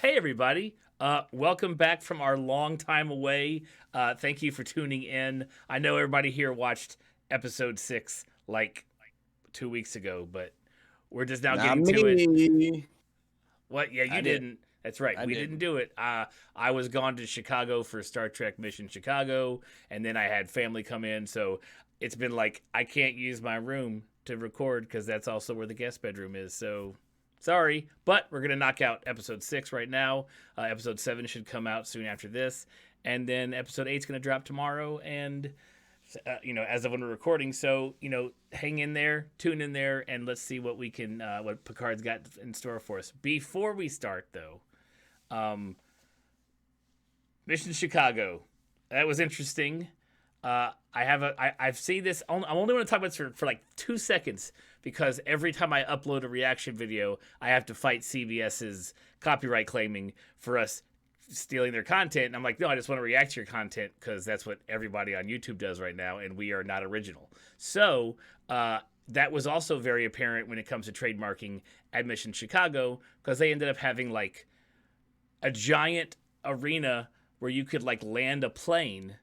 Hey, everybody. Welcome back from our long time away. Thank you for tuning in. I know everybody here watched episode 6 like 2 weeks ago, but we're just now Not getting to it. me. What? Yeah, I you did. didn't. That's right. I We didn't didn't. do it. I was gone to Chicago for Star Trek Mission Chicago, and then I had family come in. So it's been like I can't use my room to record because that's also where the guest bedroom is. So sorry, but we're gonna knock out episode 6 right now. Episode 7 should come out soon after this, and then episode 8 is gonna drop tomorrow. And as of when we're recording. So, hang in there, tune in there, and let's see what we can, what Picard's got in store for us. Before we start, though, um, Mission Chicago, that was interesting. I've seen this. I only want to talk about this for like 2 seconds because every time I upload a reaction video, I have to fight CBS's copyright claiming for us stealing their content. And I'm like, no, I just want to react to your content because that's what everybody on YouTube does right now, and we are not original. So that was also very apparent when it comes to trademarking at Mission Chicago because they ended up having like a giant arena where you could like land a plane,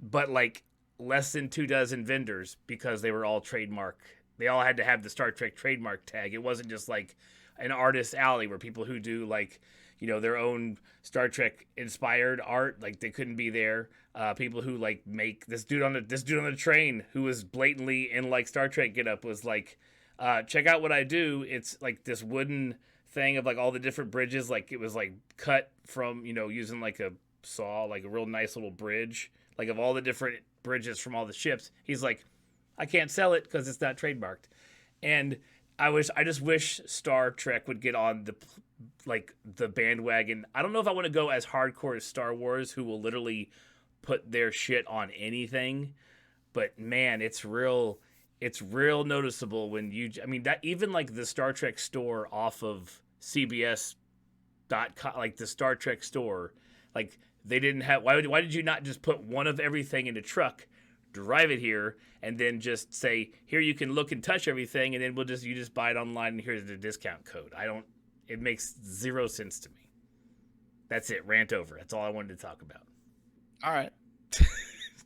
but like less than 2 dozen vendors because they were all trademark. They all had to have the Star Trek trademark tag. It wasn't just like an artist alley where people who do like their own Star Trek inspired art, like they couldn't be there. People who like make this dude on the train who was blatantly in like Star Trek get up was like, check out what I do. It's like this wooden thing of like all the different bridges. Like it was like cut from using like a saw, like a real nice little bridge, like of all the different bridges from all the ships. He's like, I can't sell it because it's not trademarked. And I just wish Star Trek would get on the bandwagon. I don't know if I want to go as hardcore as Star Wars, who will literally put their shit on anything. But man, it's real noticeable when I mean that even like the Star Trek store off of CBS.com, like the Star Trek store, like they didn't have. Why did you not just put one of everything in a truck, drive it here, and then just say, here you can look and touch everything, and then you just buy it online, and here's the discount code. It makes zero sense to me. That's it. Rant over. That's all I wanted to talk about. All right.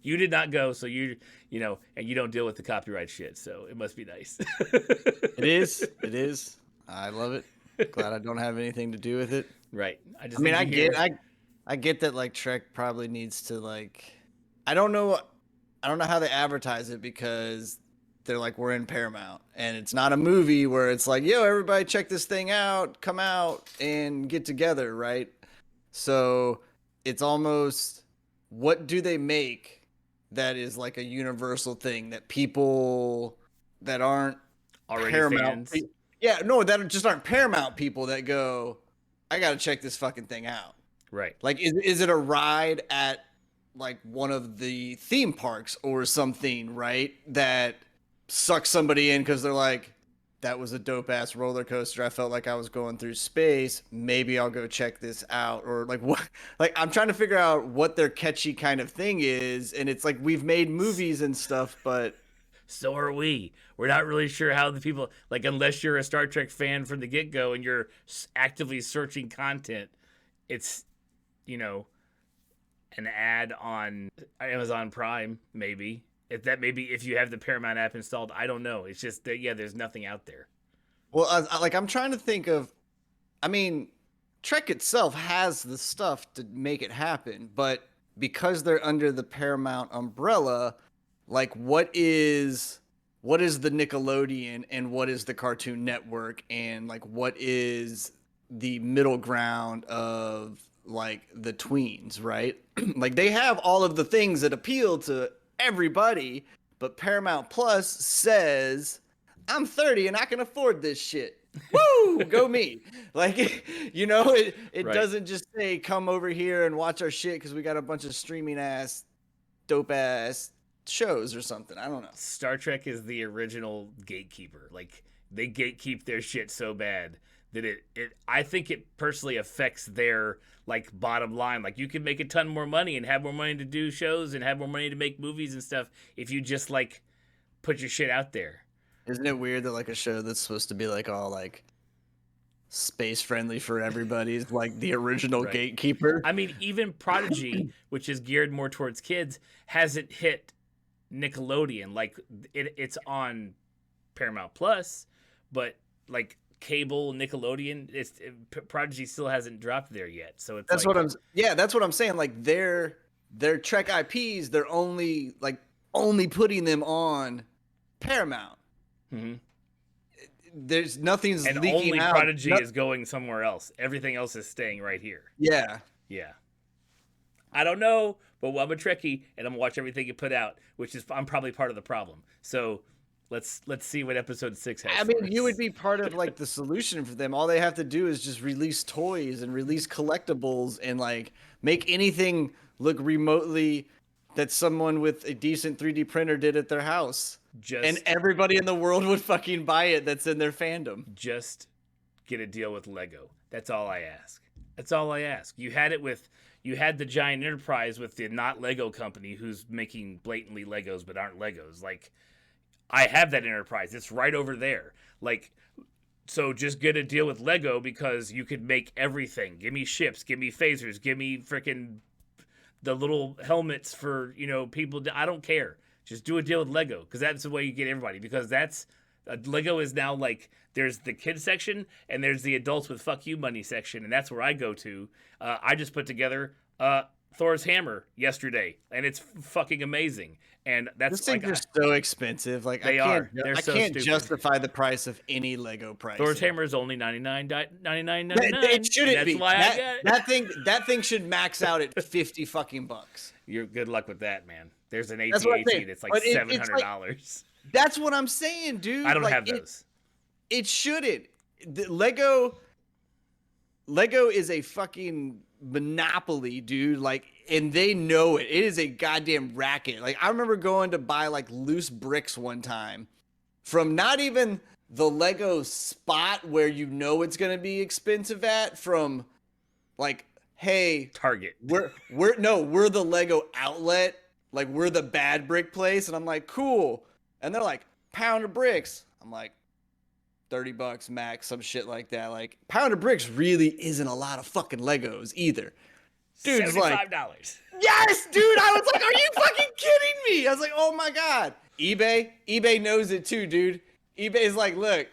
You did not go, so and you don't deal with the copyright shit, so it must be nice. It is. It is. I love it. Glad I don't have anything to do with it. Right. I just I mean, need I you here. get I get that like Trek probably needs to like I don't know how they advertise it because they're like we're in Paramount and it's not a movie where it's like, yo, everybody check this thing out, come out and get together, right? So it's almost what do they make that is like a universal thing that people that aren't Already Paramount, fans. yeah, no, that just aren't Paramount people that go, I gotta check this fucking thing out. Right. Like, is it a ride at like one of the theme parks or something, right? That sucks somebody in because they're like, that was a dope ass roller coaster. I felt like I was going through space. Maybe I'll go check this out. Or like what? Like I'm trying to figure out what their catchy kind of thing is. And it's like we've made movies and stuff, but So are we. We're not really sure how the people, like, unless you're a Star Trek fan from the get go and you're actively searching content, it's, you know, an ad on Amazon Prime, maybe. If that maybe if you have the Paramount app installed, I don't know. It's just that, yeah, there's nothing out there. well, like I'm trying to think of. I mean, Trek itself has the stuff to make it happen, but because they're under the Paramount umbrella, like what is the Nickelodeon and what is the Cartoon Network and like what is the middle ground of like the tweens, right? Like they have all of the things that appeal to everybody, but Paramount Plus says I'm 30 and I can afford this shit. Woo, go me. Like it Right. doesn't just say come over here and watch our shit because we got a bunch of streaming ass dope ass shows or something. I don't know. Star Trek is the original gatekeeper. Like they gatekeep their shit so bad that it I think it personally affects their like bottom line. Like you can make a ton more money and have more money to do shows and have more money to make movies and stuff if you just like put your shit out there. Isn't it weird that like a show that's supposed to be like all like space friendly for everybody is like the original Right. gatekeeper. I mean, even Prodigy, which is geared more towards kids, hasn't hit Nickelodeon. Like it's on Paramount Plus, but like cable Nickelodeon, Prodigy still hasn't dropped there yet. So it's That's like, that's what I'm saying. Like their Trek IPs, they're only putting them on Paramount. Mhm. There's nothing's and leaking only out. Prodigy is going somewhere else. Everything else is staying right here. Yeah. Yeah. I don't know, but I'm a Trekkie and I'm gonna watch everything you put out, which is I'm probably part of the problem. So let's see what episode 6 has. I mean, you would be part of like the solution for them. All they have to do is just release toys and release collectibles and like make anything look remotely that someone with a decent 3D printer did at their house. And everybody in the world would fucking buy it that's in their fandom. Just get a deal with Lego. That's all I ask. That's all I ask. You had the giant enterprise with the not Lego company who's making blatantly Legos but aren't Legos. Like, I have that enterprise. It's right over there. Like, so just get a deal with Lego because you could make everything. Give me ships. Give me phasers. Give me freaking the little helmets for, people. I don't care. Just do a deal with Lego because that's the way you get everybody. Because Lego is now like there's the kids section and there's the adults with fuck you money section, and that's where I go to. I just put together Thor's hammer yesterday, and it's fucking amazing. And that's things are so expensive. Like they are. They're I so can't stupid. justify the price of any Lego price. Thor's hammer is only $99.99. It shouldn't that's be. Why I got it. That thing should max out at 50 fucking bucks. You're good luck with that, man. There's an That's what I'm AT-AT saying. that's like But $700. That's what I'm saying, dude. I don't have those. It shouldn't. Lego is a fucking monopoly, dude. Like, and they know it. It is a goddamn racket. Like, I remember going to buy like loose bricks one time from not even the Lego spot where you know it's gonna be expensive at, from like, hey, Target. we're the Lego outlet. Like, we're the bad brick place. And I'm like, cool. And they're like, pound of bricks. I'm like, $30 max, some shit like that. Like, pound of bricks really isn't a lot of fucking Legos either. Dude's like, $75. yes, dude. I was like, are you fucking kidding me? I was like, oh my God. eBay knows it too, dude. eBay's like, look,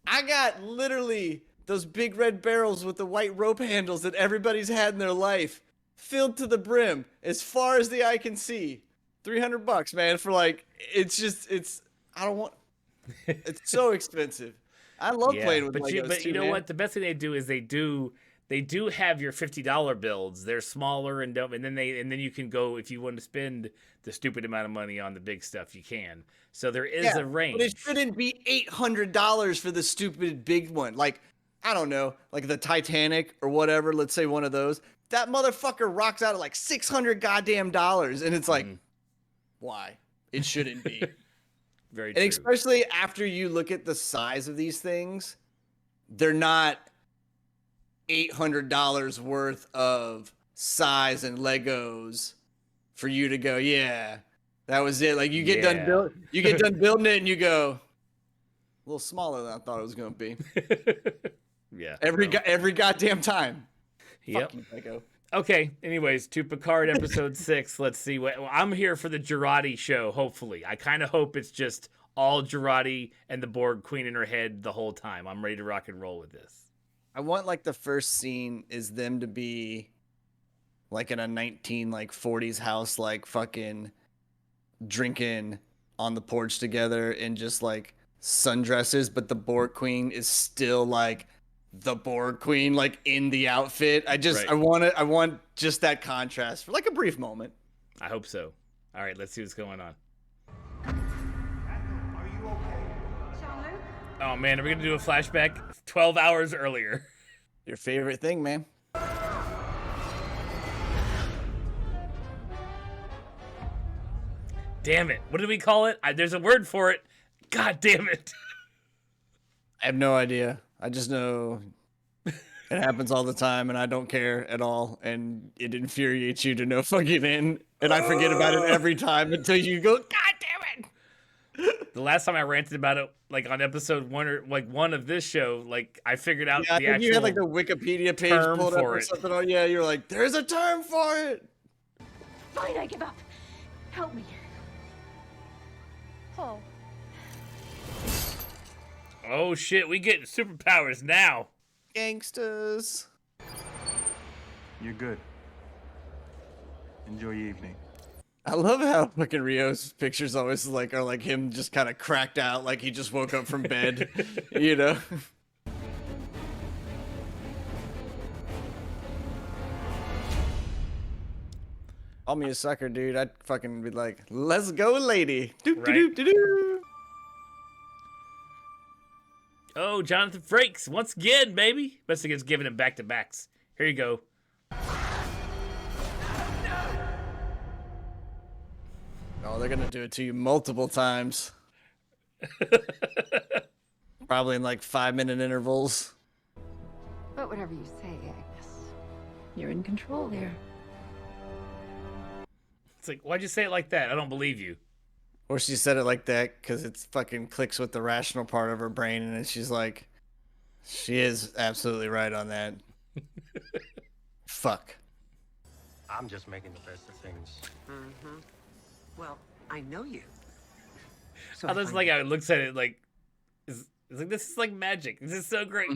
I got literally those big red barrels with the white rope handles that everybody's had in their life, filled to the brim, as far as the eye can see. $300, man, for like, it's so expensive. I love playing with Legos but too, you know man. what? The best thing they do is they do have your $50 builds. They're smaller and then you can go, if you want to spend the stupid amount of money on the big stuff, you can. So there is a range. But it shouldn't be $800 for the stupid big one. Like, I don't know, like the Titanic or whatever. Let's say one of those. That motherfucker rocks out at like $600 goddamn dollars, and it's like, why? It shouldn't be. Very and true. especially after you look at the size of these things, they're not $800 worth of size and Legos for you to go, yeah, that was it. Like, you get done building it and you go, a little smaller than I thought it was going to be. Yeah. Every goddamn time. Yep. Fucking Lego. Okay. Anyways, to Picard episode 6. Let's see I'm here for the Jurati show. Hopefully, I kind of hope it's just all Jurati and the Borg Queen in her head the whole time. I'm ready to rock and roll with this. I want like the first scene is them to be like in a 40s house, like fucking drinking on the porch together in just like sundresses, but the Borg Queen is still like the Borg Queen, like in the outfit. Right. I want just that contrast for like a brief moment. I hope so. All right, let's see what's going on. Are you okay? Jean-Luc? Oh man, are we gonna do a flashback 12 hours earlier? Your favorite thing, man. Damn it! What do we call it? There's a word for it. God damn it! I have no idea. I just know it happens all the time, and I don't care at all, and it infuriates you to no fucking end. And I forget about it every time until you go, God damn it! The last time I ranted about it, like on episode 1 or like 1 of this show, like I figured out Yeah, I the think you had like actual the Wikipedia page term pulled up for or it. something. Oh yeah, you're like, there's a term for it. Fine, I give up. Help me. Oh. Oh shit, we getting superpowers now. Gangsters. You're good. Enjoy your evening. I love how fucking Rio's pictures always like are like him just kind of cracked out, like he just woke up from bed, you know. Call me a sucker, dude. I'd fucking be like, let's go, lady. Doop, Right. doop, doop, doop. Oh, Jonathan Frakes, once again, baby. Best against giving him back-to-backs. Here you go. Oh, they're gonna do it to you multiple times. Probably in like 5-minute intervals. But whatever you say, Agnes, you're in control there. It's like, why'd you say it like that? I don't believe you. Or she said it like that because it fucking clicks with the rational part of her brain, and then she's like, she is absolutely right on that. Fuck. I'm just making the best of things. Mm-hmm. Well, I know you. So I just like how it looks at it like, it's like, this is like magic. This is so great.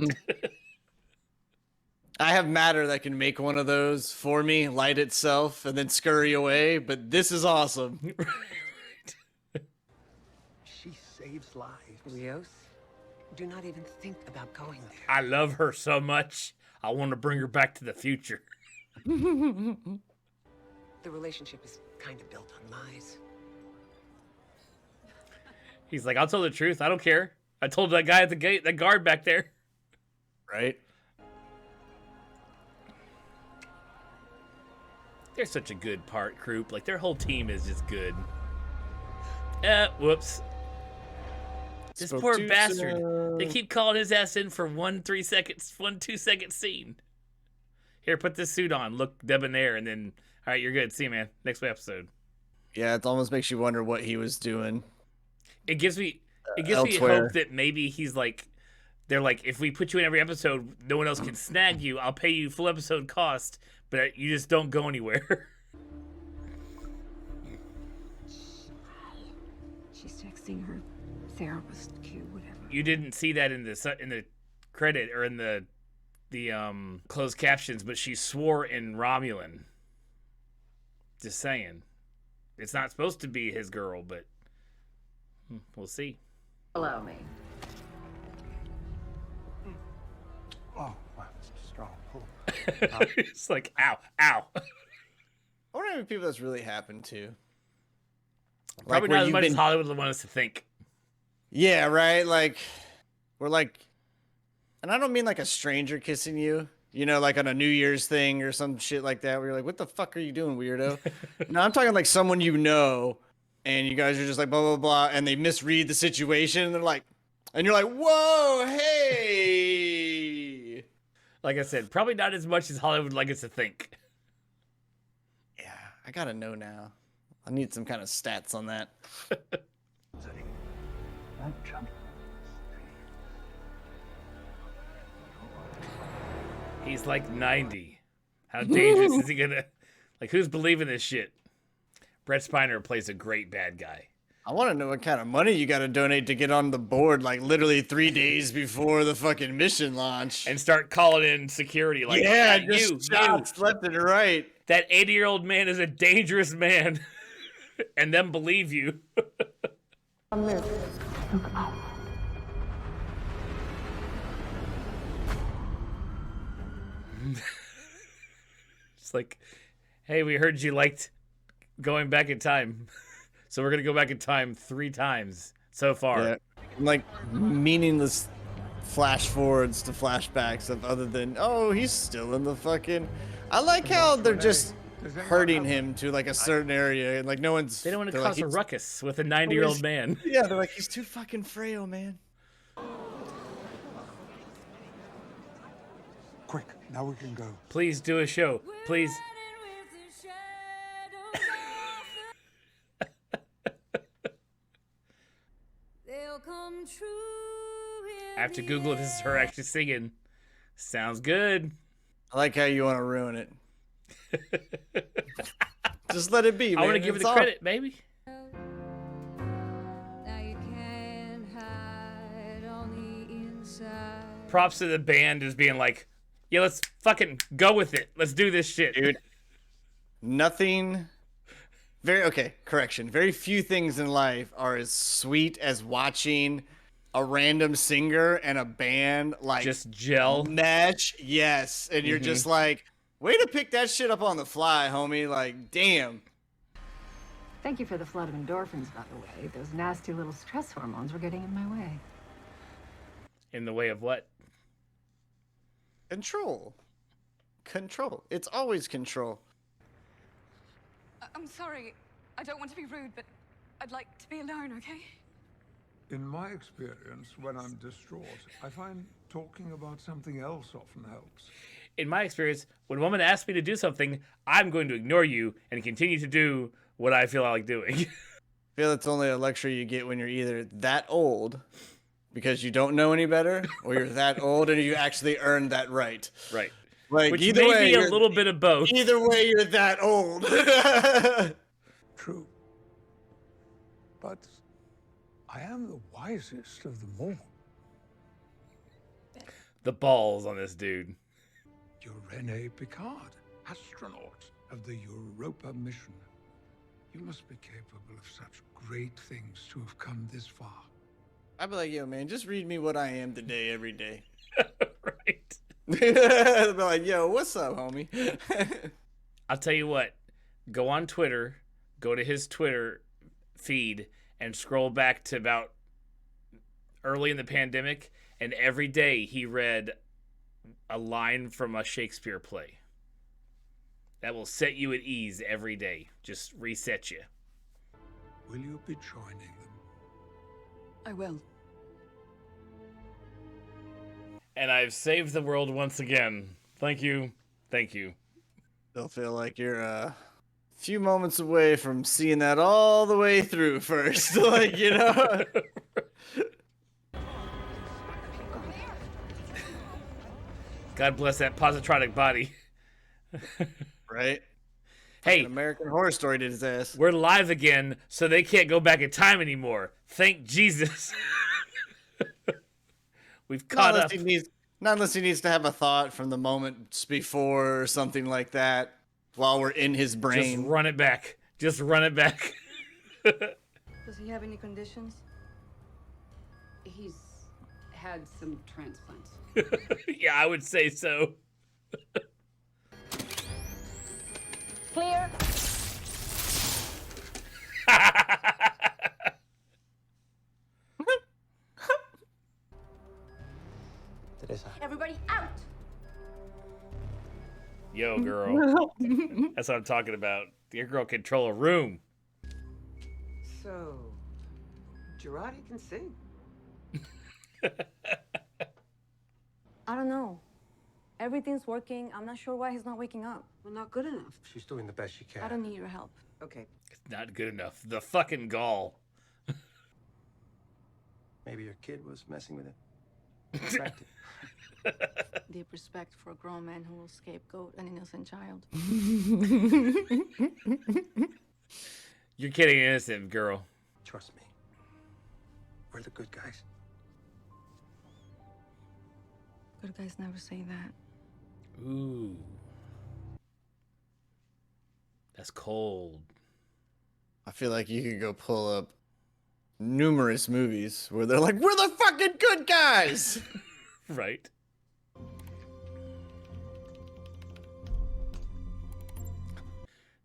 I have matter that can make one of those for me, light itself, and then scurry away, but this is awesome. She saves lives. Rios, do not even think about going there. I love her so much. I want to bring her back to the future. The relationship is kind of built on lies. He's like, I'll tell the truth. I don't care. I told that guy at the gate, that guard back there. Right? They're such a good group. Like, their whole team is just good. Whoops. This Spoke poor too bastard. soon. They keep calling his ass in for 2-second scene. Here, put this suit on. Look debonair, and then, all right, you're good. See you, man. Next episode. Yeah, it almost makes you wonder what he was doing. It gives me Elsewhere. hope that maybe he's like, they're like, if we put you in every episode, no one else can snag you. I'll pay you full episode cost, but you just don't go anywhere. She's texting her therapist, Q, whatever. You didn't see that in the credit or in the closed captions, but she swore in Romulan. Just saying. It's not supposed to be his girl, but we'll see. Allow me. Oh, wow, that's a strong pull. It's like, ow, ow. I wonder how many people that's really happened to. Probably where not as you've much as been- Hollywood would want us to think. Yeah, right? Like, we're like, and I don't mean like a stranger kissing you, you know, like on a New Year's thing or some shit like that, where you're like, what the fuck are you doing, weirdo? No, I'm talking like someone you know, and you guys are just like, blah, blah, blah, and they misread the situation, and they're like, and you're like, whoa, hey. Like I said, probably not as much as Hollywood would like us to think. Yeah, I gotta know now. I need some kind of stats on that. He's like 90. How dangerous is he gonna... Like, who's believing this shit? Brett Spiner plays a great bad guy. I want to know what kind of money you got to donate to get on the board, like literally 3 days before the fucking mission launch. And start calling in security like, yeah, you, just shots left and right. that 80-year-old man is a dangerous man. And them believe you. It's like, hey, we heard you liked going back in time. So we're going to go back in time 3 times so far. Yeah, like meaningless flash forwards to flashbacks of other than, oh, he's still in the fucking. I like how they're just hurting him to like a certain area and like no one's. They don't want to they're cause like, a he's- ruckus with a 90-year-old man. Yeah, they're like, he's too fucking frail, man. Quick, now we can go. Please do a show. Please. After Google, this is her actually singing. Sounds good. I like how you want to ruin it. Just let it be, man. I want to give her the credit, baby. Props to the band as being like, yeah, let's fucking go with it. Let's do this shit. Dude. Nothing. Correction. Very few things in life are as sweet as watching a random singer and a band like just gel mesh. Yes, and you're just like, way to pick that shit up on the fly, homie. Like, damn. Thank you for the flood of endorphins, by the way. Those nasty little stress hormones were getting in my way. In the way of what? Control. It's always control. I'm sorry. I don't want to be rude, but I'd like to be alone, okay? In my experience, when I'm distraught, I find talking about something else often helps. In my experience, when a woman asks me to do something, I'm going to ignore you and continue to do what I feel like doing. I feel it's only a luxury you get when you're either that old because you don't know any better, or you're that old and you actually earned that right. Right. Like, which either may way, be a little bit of both. Either way, you're that old. True. But I am the wisest of them all. The balls on this dude. You're Rene Picard, astronaut of the Europa mission. You must be capable of such great things to have come this far. I'd be like, yo, man, just read me what I am today, every day. Right. I'd be like, yo, what's up, homie? I'll tell you what. Go on Twitter. Go to his Twitter feed and scroll back to about early in the pandemic. And every day he read a line from a Shakespeare play. That will set you at ease every day. Just reset you. Will you be joining them? I will. And I've saved the world once again. Thank you. Thank you. Still feel like you're a few moments away from seeing that all the way through first. Like, you know? God bless that positronic body. Right? Hey, American Horror Story did his ass. we're live again, so they can't go back in time anymore. Thank Jesus. We've caught up. Not unless he needs to have a thought from the moments before or something like that while we're in his brain. Just run it back. Just run it back. Does he have any conditions? He's had some transplants. Yeah, I would say so. Clear. Everybody out! Yo, girl. That's what I'm talking about. Your girl control a room. So, Girardi can sing. I don't know. Everything's working. I'm not sure why he's not waking up. Well, not good enough. She's doing the best she can. I don't need your help. Okay. It's not good enough. The fucking gall. Maybe your kid was messing with it. Deep respect for a grown man who will scapegoat an innocent child. You're kidding, innocent girl. Trust me. We're the good guys. Good guys never say that. Ooh. That's cold. I feel like you could go pull up numerous movies where they're like, we're the fucking good guys! Right.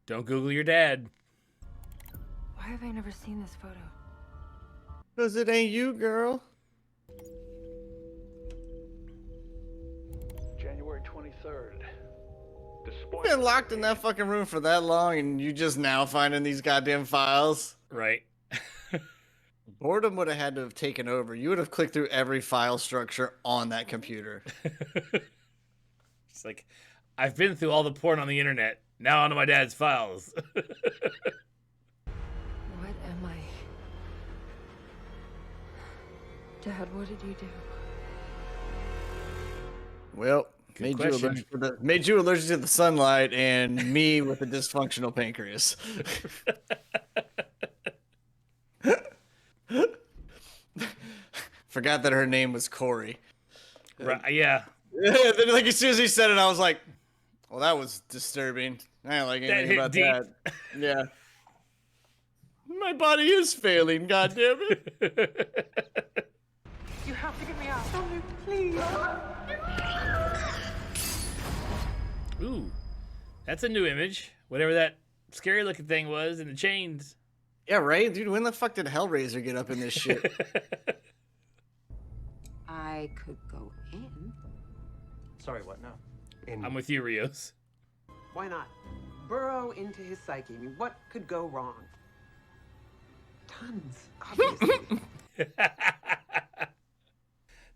Don't Google your dad. Why have I never seen this photo? Because it ain't you, girl. January 23rd. You've been locked in that fucking room for that long and you just now finding these goddamn files. Right. Boredom would have had to have taken over. You would have clicked through every file structure on that computer. It's like, I've been through all the porn on the internet. Now onto my dad's files. What am I? Dad, what did you do? Well, Good made you allergic to the sunlight, and me with a dysfunctional pancreas. Forgot that her name was Corey. Right, yeah. Then, like, as soon as he said it, I was like, well, that was disturbing. I don't like anything hit about deep. that. Yeah. My body is failing, goddammit. You have to get me out. Don't please. Ooh, that's a new image. Whatever that scary looking thing was in the chains. Yeah, right? Dude, when the fuck did Hellraiser get up in this shit? I could go in. Sorry, what now? I'm with you, Rios. Why not? Burrow into his psyche. I mean, what could go wrong? Tons, obviously.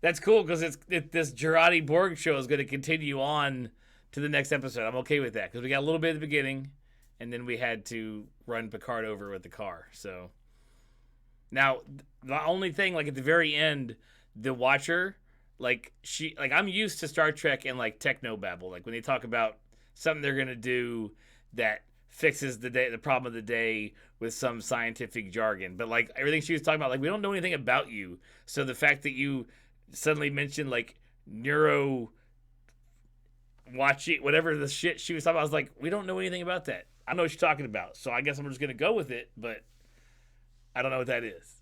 That's cool because this Girardi Borg show is going to continue on to the next episode. I'm okay with that because we got a little bit at the beginning, and then we had to run Picard over with the car. So now the only thing, like at the very end, the Watcher, like I'm used to Star Trek and like technobabble, like when they talk about something they're gonna do that fixes the problem of the day with some scientific jargon. But like everything she was talking about, like we don't know anything about you. So the fact that you suddenly mentioned like neuro watching whatever the shit she was talking about, I was like, we don't know anything about that. I know what you're talking about, so I guess I'm just gonna go with it, but I don't know what that is.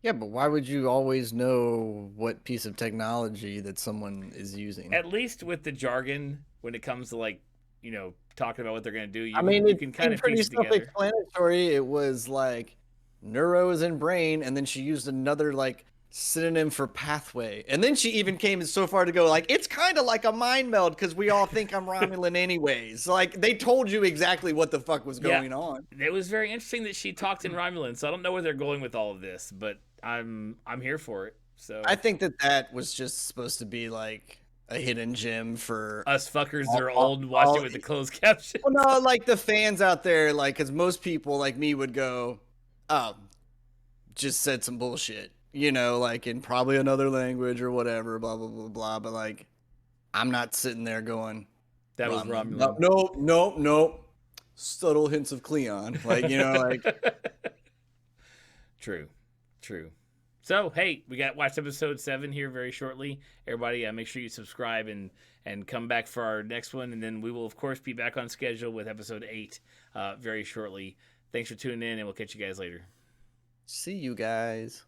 Yeah, but why would you always know what piece of technology that someone is using? At least with the jargon, when it comes to like, you know, talking about what they're gonna do, you can kind of pretty piece it together. self-explanatory. It was like neuro is in brain, and then she used another like synonym for pathway, and then she even came so far to go like it's kind of like a mind meld because we all think I'm Romulan anyways. Like they told you exactly what the fuck was going on. It was very interesting that she talked in Romulan, so I don't know where they're going with all of this, but I'm here for it. So I think that was just supposed to be like a hidden gem for us fuckers that are old and watch it with the closed captions. Well, no, like the fans out there, like because most people like me would go, oh, just said some bullshit, you know, like in probably another language or whatever, blah blah blah blah. But like, I'm not sitting there going, that was Romulan. Nope. Subtle hints of Cleon, like you know, like. True. So, hey, we got watch episode 7 here very shortly. Everybody, make sure you subscribe and come back for our next one. And then we will, of course, be back on schedule with episode 8 very shortly. Thanks for tuning in, and we'll catch you guys later. See you guys.